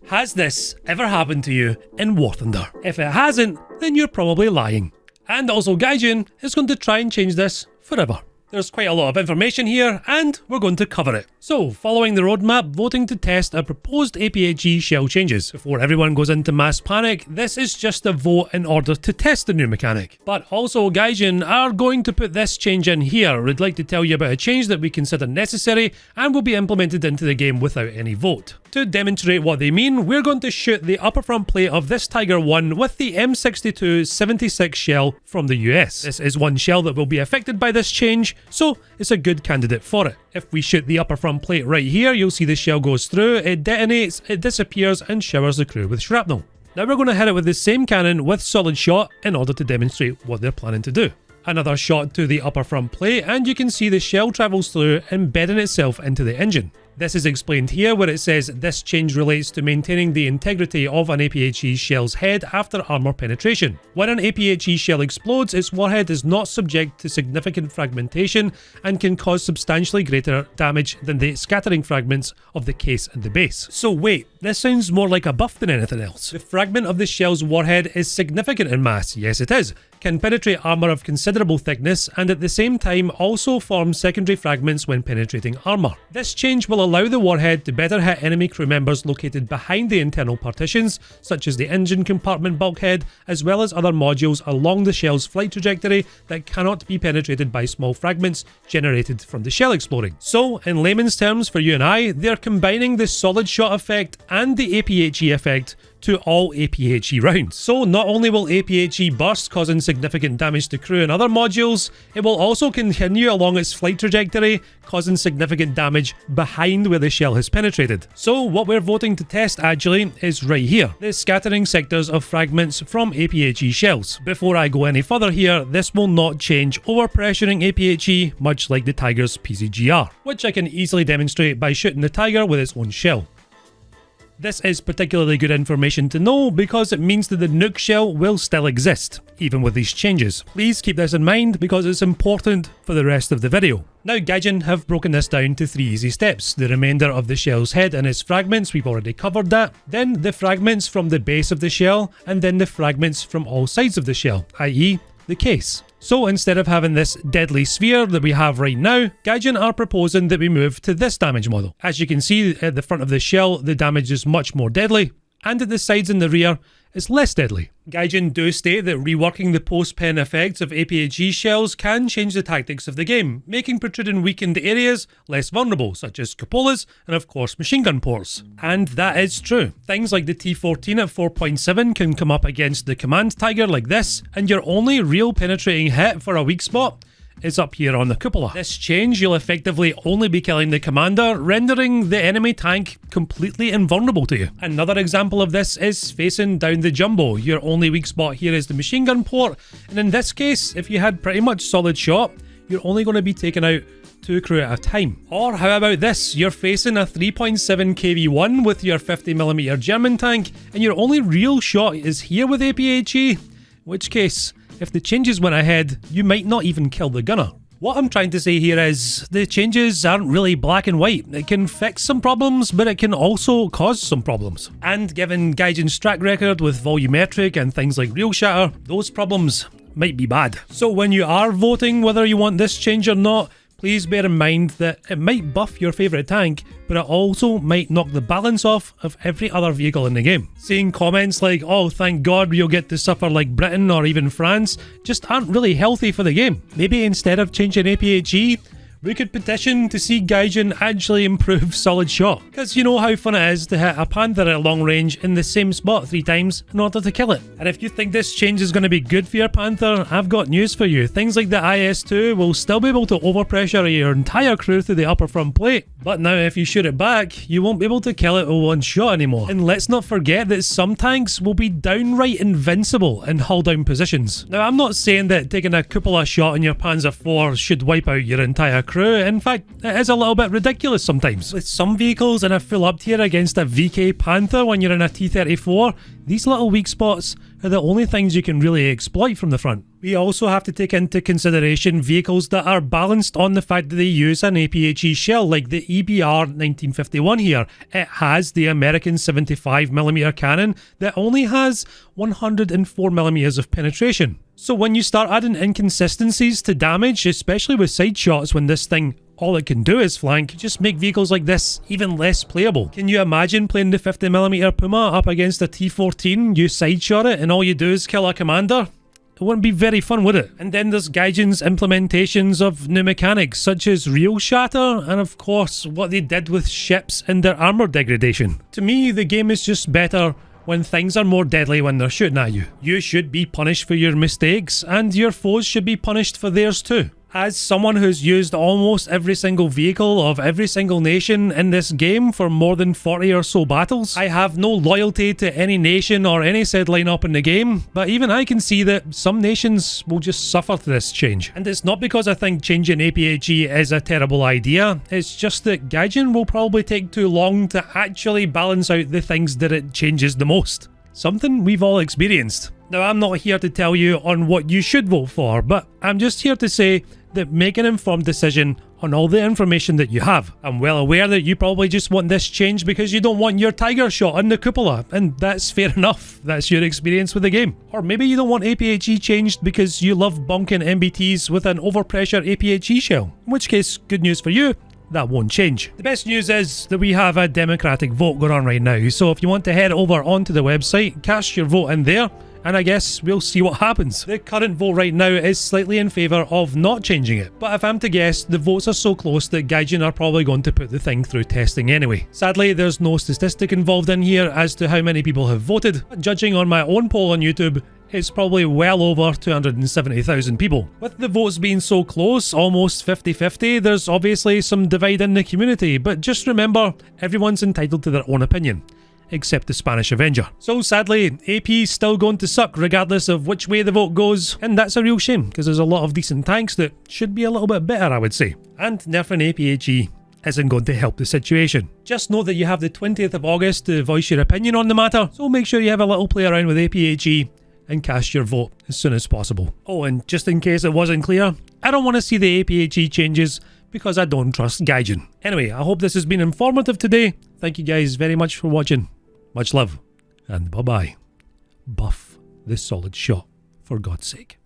Has this ever happened to you in War Thunder? If it hasn't, then you're probably lying. And also Gaijin is going to try and change this forever. There's quite a lot of information here, and we're going to cover it. So, following the roadmap, voting to test a proposed APHE shell changes. Before everyone goes into mass panic, this is just a vote in order to test the new mechanic. But also, Gaijin are going to put this change in here. We'd like to tell you about a change that we consider necessary and will be implemented into the game without any vote. To demonstrate what they mean, we're going to shoot the upper front plate of this Tiger 1 with the M62-76 shell from the US. This is one shell that will be affected by this change, so it's a good candidate for it. If we shoot the upper front plate right here, you'll see the shell goes through, it detonates, it disappears and showers the crew with shrapnel. Now we're going to hit it with the same cannon with solid shot in order to demonstrate what they're planning to do. Another shot to the upper front plate and you can see the shell travels through, embedding itself into the engine. This is explained here where it says this change relates to maintaining the integrity of an APHE shell's head after armor penetration. When an APHE shell explodes, its warhead is not subject to significant fragmentation and can cause substantially greater damage than the scattering fragments of the case and the base. So wait, this sounds more like a buff than anything else. The fragment of the shell's warhead is significant in mass, yes it is, can penetrate armor of considerable thickness and at the same time also form secondary fragments when penetrating armor. This change will allow the warhead to better hit enemy crew members located behind the internal partitions, such as the engine compartment bulkhead, as well as other modules along the shell's flight trajectory that cannot be penetrated by small fragments generated from the shell exploding. So, in layman's terms for you and I, they're combining the solid shot effect and the APHE effect to all APHE rounds. So not only will APHE burst causing significant damage to crew and other modules, it will also continue along its flight trajectory, causing significant damage behind where the shell has penetrated. So what we're voting to test actually is right here, the scattering sectors of fragments from APHE shells. Before I go any further here, this will not change overpressuring APHE, much like the Tiger's PCGR, which I can easily demonstrate by shooting the Tiger with its own shell. This is particularly good information to know because it means that the nuke shell will still exist, even with these changes. Please keep this in mind because it's important for the rest of the video. Now Gaijin have broken this down to 3 easy steps. The remainder of the shell's head and its fragments, we've already covered that. Then the fragments from the base of the shell, and then the fragments from all sides of the shell, i.e. the case. So instead of having this deadly sphere that we have right now, Gaijin are proposing that we move to this damage model. As you can see at the front of the shell, the damage is much more deadly, and at the sides and the rear, it's less deadly. Gaijin do state that reworking the post-pen effects of APHE shells can change the tactics of the game, making protruding weakened areas less vulnerable, such as cupolas and of course machine gun ports. And that is true. Things like the T14 at 4.7 can come up against the Command Tiger like this, and your only real penetrating hit for a weak spot is up here on the cupola. This change, you'll effectively only be killing the commander, rendering the enemy tank completely invulnerable to you. Another example of this is facing down the jumbo. Your only weak spot here is the machine gun port, and in this case, if you had pretty much solid shot, you're only going to be taking out 2 crew at a time. Or how about this, you're facing a 3.7 kV1 with your 50mm German tank, and your only real shot is here with APHE, in which case, if the changes went ahead, you might not even kill the gunner. What I'm trying to say here is, the changes aren't really black and white. It can fix some problems, but it can also cause some problems. And given Gaijin's track record with volumetric and things like real shatter, those problems might be bad. So when you are voting whether you want this change or not, please bear in mind that it might buff your favourite tank, but it also might knock the balance off of every other vehicle in the game. Seeing comments like, oh thank god you'll get to suffer like Britain or even France, just aren't really healthy for the game. Maybe instead of changing APHE, we could petition to see Gaijin actually improve solid shot. Because you know how fun it is to hit a panther at long range in the same spot 3 times in order to kill it. And if you think this change is going to be good for your panther, I've got news for you. Things like the IS-2 will still be able to overpressure your entire crew through the upper front plate. But now if you shoot it back, you won't be able to kill it with 1 shot anymore. And let's not forget that some tanks will be downright invincible in hull down positions. Now I'm not saying that taking a cupola shot in your Panzer IV should wipe out your entire crew. In fact, it is a little bit ridiculous sometimes. With some vehicles in a full up tier against a VK Panther when you're in a T-34, these little weak spots are the only things you can really exploit from the front. We also have to take into consideration vehicles that are balanced on the fact that they use an APHE shell, like the EBR 1951 here. It has the American 75mm cannon that only has 104mm of penetration. So when you start adding inconsistencies to damage, especially with side shots when this thing all it can do is flank, just make vehicles like this even less playable. Can you imagine playing the 50mm Puma up against a T14, you side shot it and all you do is kill a commander? It wouldn't be very fun, would it? And then there's Gaijin's implementations of new mechanics such as Real Shatter and of course what they did with ships and their armor degradation. To me, the game is just better when things are more deadly when they're shooting at you. You should be punished for your mistakes and your foes should be punished for theirs too. As someone who's used almost every single vehicle of every single nation in this game for more than 40 or so battles, I have no loyalty to any nation or any said lineup in the game, but even I can see that some nations will just suffer to this change. And it's not because I think changing APHE is a terrible idea, it's just that Gaijin will probably take too long to actually balance out the things that it changes the most. Something we've all experienced. Now, I'm not here to tell you on what you should vote for, but I'm just here to say that make an informed decision on all the information that you have. I'm well aware that you probably just want this changed because you don't want your tiger shot in the cupola, and that's fair enough. That's your experience with the game. Or maybe you don't want APHE changed because you love bonking MBTs with an overpressure APHE shell, in which case, good news for you, that won't change. The best news is that we have a democratic vote going on right now, so if you want to head over onto the website, cast your vote in there, and I guess we'll see what happens. The current vote right now is slightly in favour of not changing it, but if I'm to guess, the votes are so close that Gaijin are probably going to put the thing through testing anyway. Sadly, there's no statistic involved in here as to how many people have voted, but judging on my own poll on YouTube, it's probably well over 270,000 people. With the votes being so close, almost 50-50, there's obviously some divide in the community, but just remember, everyone's entitled to their own opinion, except the Spanish Avenger. So sadly, AP's still going to suck regardless of which way the vote goes, and that's a real shame, because there's a lot of decent tanks that should be a little bit better, I would say. And nerfing APHE isn't going to help the situation. Just note that you have the 20th of August to voice your opinion on the matter, so make sure you have a little play around with APHE and cast your vote as soon as possible. Oh, and just in case it wasn't clear, I don't want to see the APHE changes because I don't trust Gaijin. Anyway, I hope this has been informative today. Thank you guys very much for watching. Much love, and bye-bye. Buff the solid shot, for God's sake.